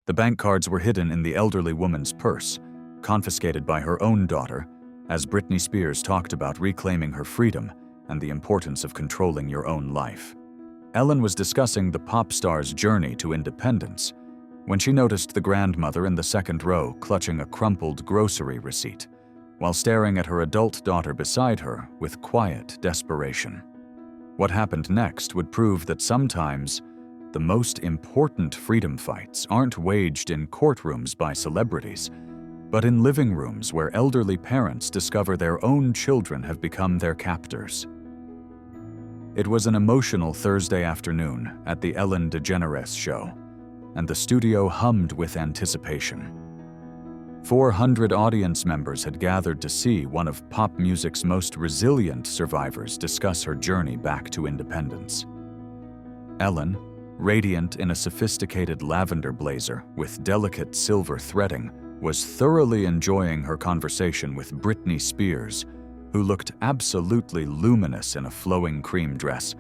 The bank cards were hidden in the elderly woman's purse, confiscated by her own daughter, as Britney Spears talked about reclaiming her freedom and the importance of controlling your own life. Ellen was discussing the pop star's journey to independence when she noticed the grandmother in the second row clutching a crumpled grocery receipt, while staring at her adult daughter beside her with quiet desperation. What happened next would prove that sometimes the most important freedom fights aren't waged in courtrooms by celebrities, but in living rooms where elderly parents discover their own children have become their captors. It was an emotional Thursday afternoon at the Ellen DeGeneres show, and the studio hummed with anticipation. 400 audience members had gathered to see one of pop music's most resilient survivors discuss her journey back to independence. Ellen, radiant in a sophisticated lavender blazer with delicate silver threading, was thoroughly enjoying her conversation with Britney Spears, who looked absolutely luminous in a flowing cream dress,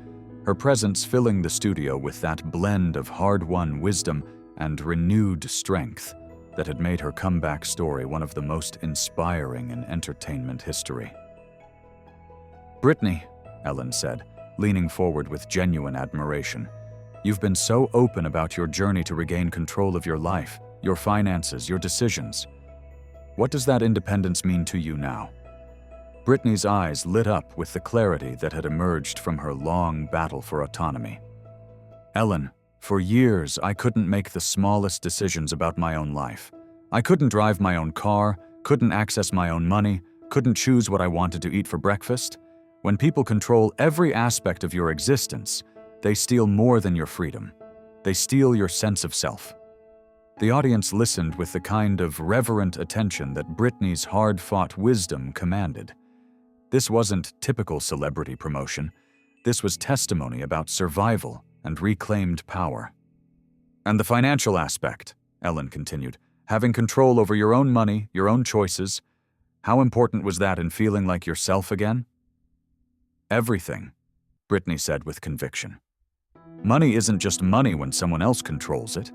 her presence filling the studio with that blend of hard-won wisdom and renewed strength that had made her comeback story one of the most inspiring in entertainment history. "Britney," Ellen said, leaning forward with genuine admiration, "you've been so open about your journey to regain control of your life, your finances, your decisions. What does that independence mean to you now?" Britney's eyes lit up with the clarity that had emerged from her long battle for autonomy. "Ellen, for years I couldn't make the smallest decisions about my own life. I couldn't drive my own car, couldn't access my own money, couldn't choose what I wanted to eat for breakfast. When people control every aspect of your existence, they steal more than your freedom. They steal your sense of self." The audience listened with the kind of reverent attention that Britney's hard-fought wisdom commanded. This wasn't typical celebrity promotion. This was testimony about survival and reclaimed power. "And the financial aspect," Ellen continued, "having control over your own money, your own choices. How important was that in feeling like yourself again?" "Everything," Britney said with conviction. "Money isn't just money when someone else controls it.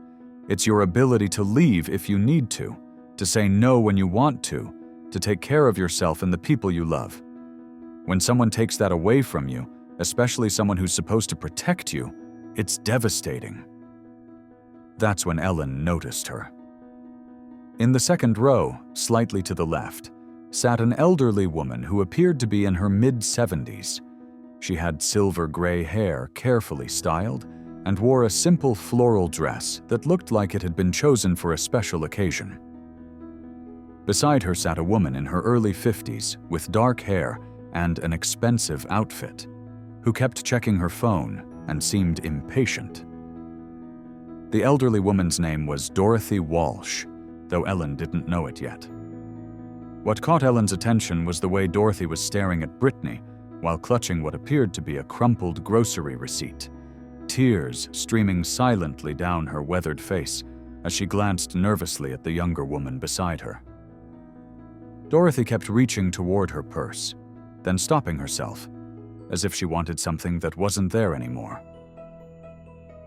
It's your ability to leave if you need to say no when you want to take care of yourself and the people you love. When someone takes that away from you, especially someone who's supposed to protect you, it's devastating." That's when Ellen noticed her. In the second row, slightly to the left, sat an elderly woman who appeared to be in her mid-70s. She had silver gray hair carefully styled and wore a simple floral dress that looked like it had been chosen for a special occasion. Beside her sat a woman in her early 50s with dark hair and an expensive outfit, who kept checking her phone and seemed impatient. The elderly woman's name was Dorothy Walsh, though Ellen didn't know it yet. What caught Ellen's attention was the way Dorothy was staring at Britney while clutching what appeared to be a crumpled grocery receipt, tears streaming silently down her weathered face as she glanced nervously at the younger woman beside her. Dorothy kept reaching toward her purse, then stopping herself, as if she wanted something that wasn't there anymore.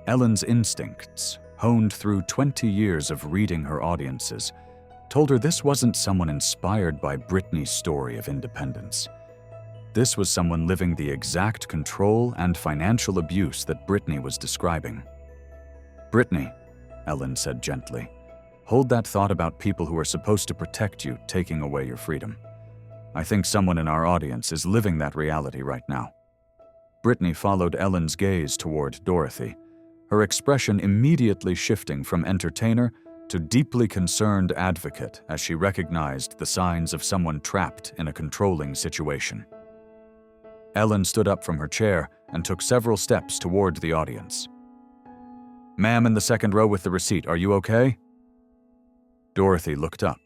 Ellen's instincts, honed through 20 years of reading her audiences, told her this wasn't someone inspired by Britney's story of independence. This was someone living the exact control and financial abuse that Britney was describing. "Britney," Ellen said gently, "hold that thought about people who are supposed to protect you taking away your freedom. I think someone in our audience is living that reality right now." Britney followed Ellen's gaze toward Dorothy, her expression immediately shifting from entertainer to deeply concerned advocate as she recognized the signs of someone trapped in a controlling situation. Ellen stood up from her chair and took several steps toward the audience. "Ma'am in the second row with the receipt, are you okay?" Dorothy looked up,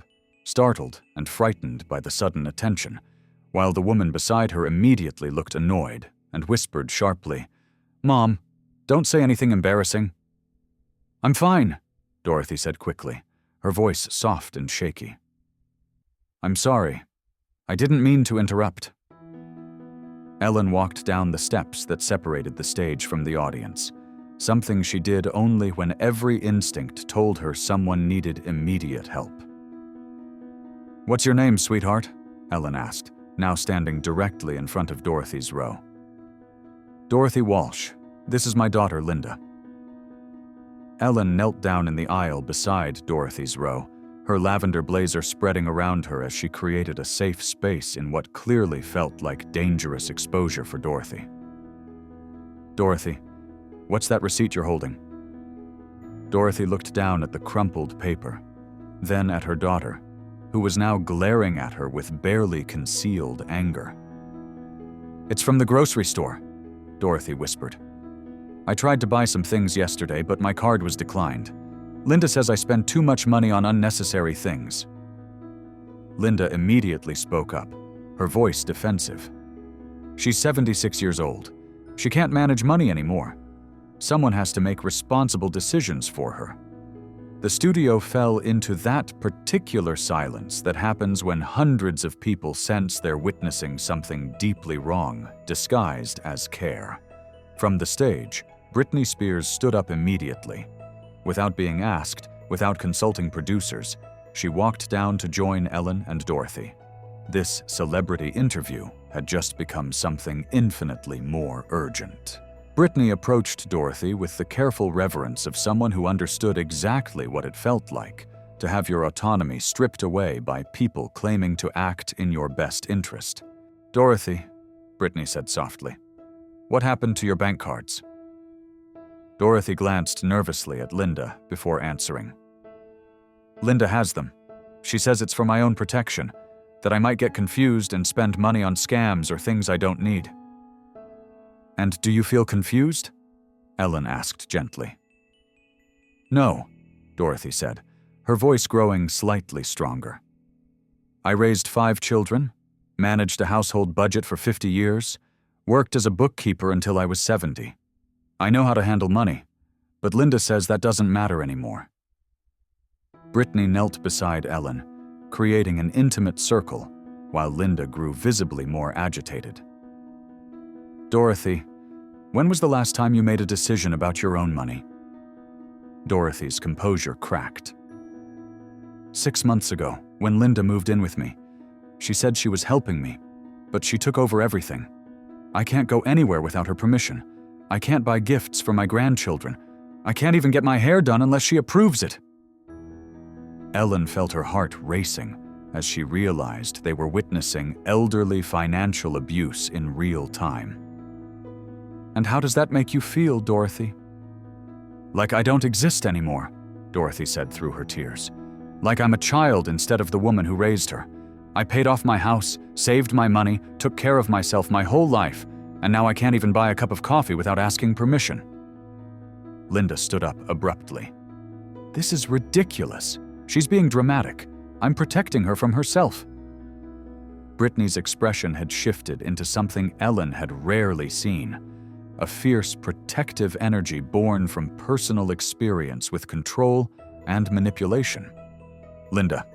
startled and frightened by the sudden attention, while the woman beside her immediately looked annoyed and whispered sharply, "Mom, don't say anything embarrassing." "I'm fine," Dorothy said quickly, her voice soft and shaky. "I'm sorry. I didn't mean to interrupt." Ellen walked down the steps that separated the stage from the audience, something she did only when every instinct told her someone needed immediate help. "What's your name, sweetheart?" Ellen asked, now standing directly in front of Dorothy's row. "Dorothy Walsh. This is my daughter, Linda." Ellen knelt down in the aisle beside Dorothy's row, her lavender blazer spreading around her as she created a safe space in what clearly felt like dangerous exposure for Dorothy. "Dorothy, what's that receipt you're holding?" Dorothy looked down at the crumpled paper, then at her daughter, who was now glaring at her with barely concealed anger. "It's from the grocery store," Dorothy whispered. "I tried to buy some things yesterday, but my card was declined. Linda says I spend too much money on unnecessary things." Linda immediately spoke up, her voice defensive. "She's 76 years old. She can't manage money anymore. Someone has to make responsible decisions for her." The studio fell into that particular silence that happens when hundreds of people sense they're witnessing something deeply wrong, disguised as care. From the stage, Britney Spears stood up immediately. Without being asked, without consulting producers, she walked down to join Ellen and Dorothy. This celebrity interview had just become something infinitely more urgent. Britney approached Dorothy with the careful reverence of someone who understood exactly what it felt like to have your autonomy stripped away by people claiming to act in your best interest. "Dorothy," Britney said softly, "what happened to your bank cards?" Dorothy glanced nervously at Linda before answering. "Linda has them. She says it's for my own protection, that I might get confused and spend money on scams or things I don't need." "And do you feel confused?" Ellen asked gently. "No," Dorothy said, her voice growing slightly stronger. "I raised 5 children, managed a household budget for 50 years, worked as a bookkeeper until I was 70. I know how to handle money, but Linda says that doesn't matter anymore." Britney knelt beside Ellen, creating an intimate circle, while Linda grew visibly more agitated. "Dorothy, when was the last time you made a decision about your own money?" Dorothy's composure cracked. 6 months ago, when Linda moved in with me. She said she was helping me, but she took over everything. I can't go anywhere without her permission. I can't buy gifts for my grandchildren. I can't even get my hair done unless she approves it." Ellen felt her heart racing as she realized they were witnessing elderly financial abuse in real time. "And how does that make you feel, Dorothy?" "Like I don't exist anymore," Dorothy said through her tears. "Like I'm a child instead of the woman who raised her. I paid off my house, saved my money, took care of myself my whole life, and now I can't even buy a cup of coffee without asking permission." Linda stood up abruptly. "This is ridiculous. She's being dramatic. I'm protecting her from herself." Britney's expression had shifted into something Ellen had rarely seen, a fierce, protective energy born from personal experience with control and manipulation. "Linda,"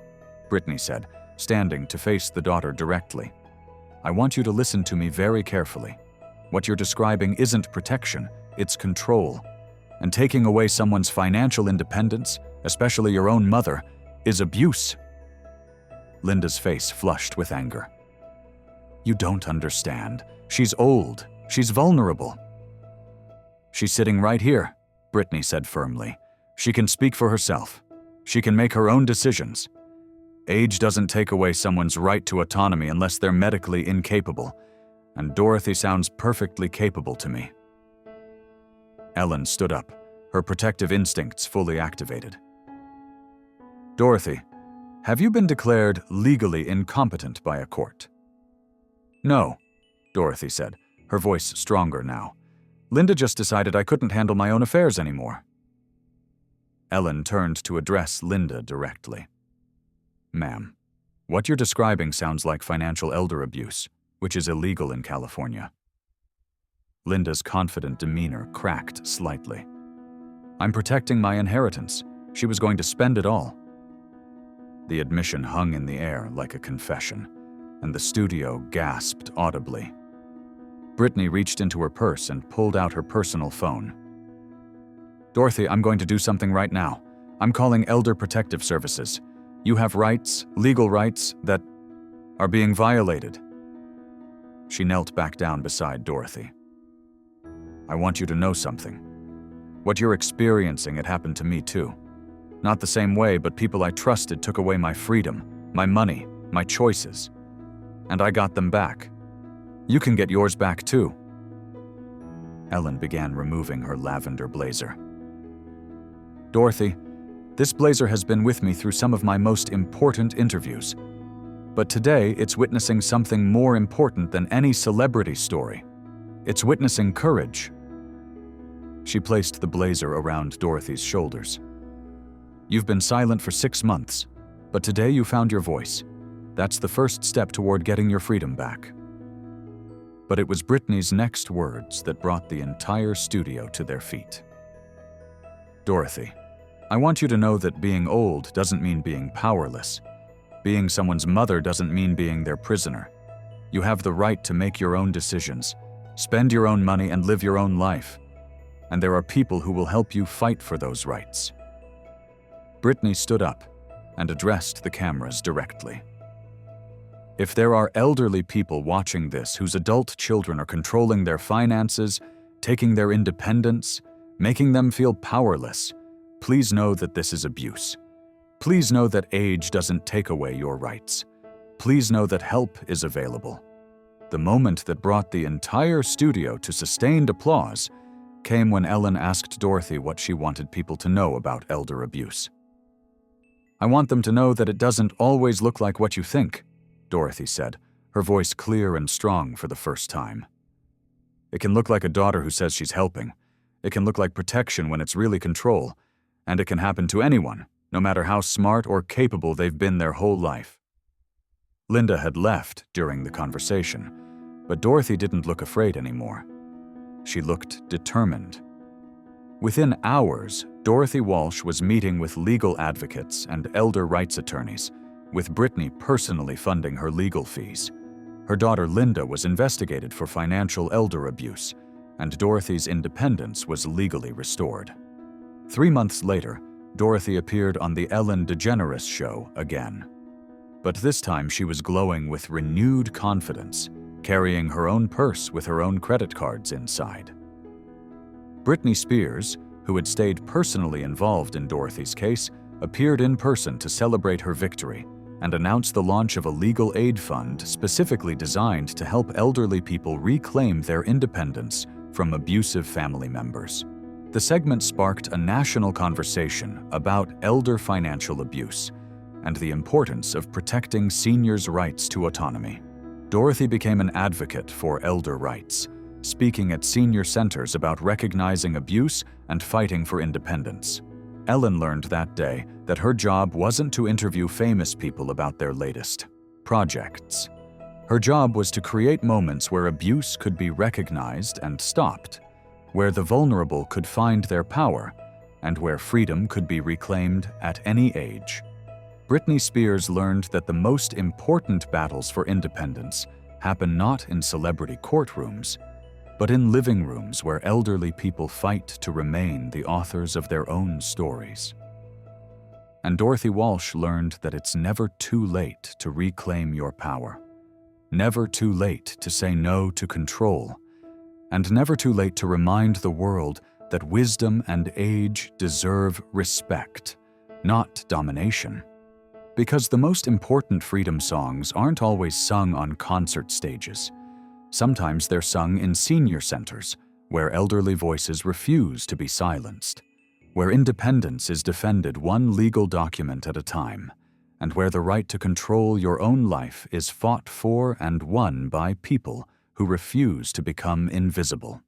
Britney said, standing to face the daughter directly, "I want you to listen to me very carefully. What you're describing isn't protection, it's control. And taking away someone's financial independence, especially your own mother, is abuse." Linda's face flushed with anger. "You don't understand. She's old. She's vulnerable." "She's sitting right here," Britney said firmly. "She can speak for herself. She can make her own decisions. Age doesn't take away someone's right to autonomy unless they're medically incapable, and Dorothy sounds perfectly capable to me." Ellen stood up, her protective instincts fully activated. "Dorothy, have you been declared legally incompetent by a court?" "No," Dorothy said, her voice stronger now. "Linda just decided I couldn't handle my own affairs anymore." Ellen turned to address Linda directly. "Ma'am, what you're describing sounds like financial elder abuse, which is illegal in California." Linda's confident demeanor cracked slightly. "I'm protecting my inheritance. She was going to spend it all." The admission hung in the air like a confession, and the studio gasped audibly. Britney reached into her purse and pulled out her personal phone. Dorothy, I'm going to do something right now. I'm calling Elder Protective Services. You have rights, legal rights, that are being violated. She knelt back down beside Dorothy. I want you to know something. What you're experiencing, it happened to me too. Not the same way, but people I trusted took away my freedom, my money, my choices. And I got them back. You can get yours back too. Ellen began removing her lavender blazer. Dorothy, this blazer has been with me through some of my most important interviews. But today, it's witnessing something more important than any celebrity story. It's witnessing courage. She placed the blazer around Dorothy's shoulders. You've been silent for 6 months, but today you found your voice. That's the first step toward getting your freedom back. But it was Britney's next words that brought the entire studio to their feet. Dorothy, I want you to know that being old doesn't mean being powerless. Being someone's mother doesn't mean being their prisoner. You have the right to make your own decisions, spend your own money, and live your own life. And there are people who will help you fight for those rights. Britney stood up and addressed the cameras directly. If there are elderly people watching this whose adult children are controlling their finances, taking their independence, making them feel powerless, please know that this is abuse. Please know that age doesn't take away your rights. Please know that help is available. The moment that brought the entire studio to sustained applause came when Ellen asked Dorothy what she wanted people to know about elder abuse. I want them to know that it doesn't always look like what you think, Dorothy said, her voice clear and strong for the first time. It can look like a daughter who says she's helping. It can look like protection when it's really control. And it can happen to anyone, no matter how smart or capable they've been their whole life. Linda had left during the conversation, but Dorothy didn't look afraid anymore. She looked determined. Within hours, Dorothy Walsh was meeting with legal advocates and elder rights attorneys, with Britney personally funding her legal fees. Her daughter Linda was investigated for financial elder abuse, and Dorothy's independence was legally restored. 3 months later, Dorothy appeared on the Ellen DeGeneres show again. But this time she was glowing with renewed confidence, carrying her own purse with her own credit cards inside. Britney Spears, who had stayed personally involved in Dorothy's case, appeared in person to celebrate her victory and announce the launch of a legal aid fund specifically designed to help elderly people reclaim their independence from abusive family members. The segment sparked a national conversation about elder financial abuse and the importance of protecting seniors' rights to autonomy. Dorothy became an advocate for elder rights, speaking at senior centers about recognizing abuse and fighting for independence. Ellen learned that day that her job wasn't to interview famous people about their latest projects. Her job was to create moments where abuse could be recognized and stopped, where the vulnerable could find their power, and where freedom could be reclaimed at any age. Britney Spears learned that the most important battles for independence happen not in celebrity courtrooms, but in living rooms where elderly people fight to remain the authors of their own stories. And Dorothy Walsh learned that it's never too late to reclaim your power, never too late to say no to control, and never too late to remind the world that wisdom and age deserve respect, not domination. Because the most important freedom songs aren't always sung on concert stages. Sometimes they're sung in senior centers, where elderly voices refuse to be silenced, where independence is defended one legal document at a time, and where the right to control your own life is fought for and won by people who refuse to become invisible.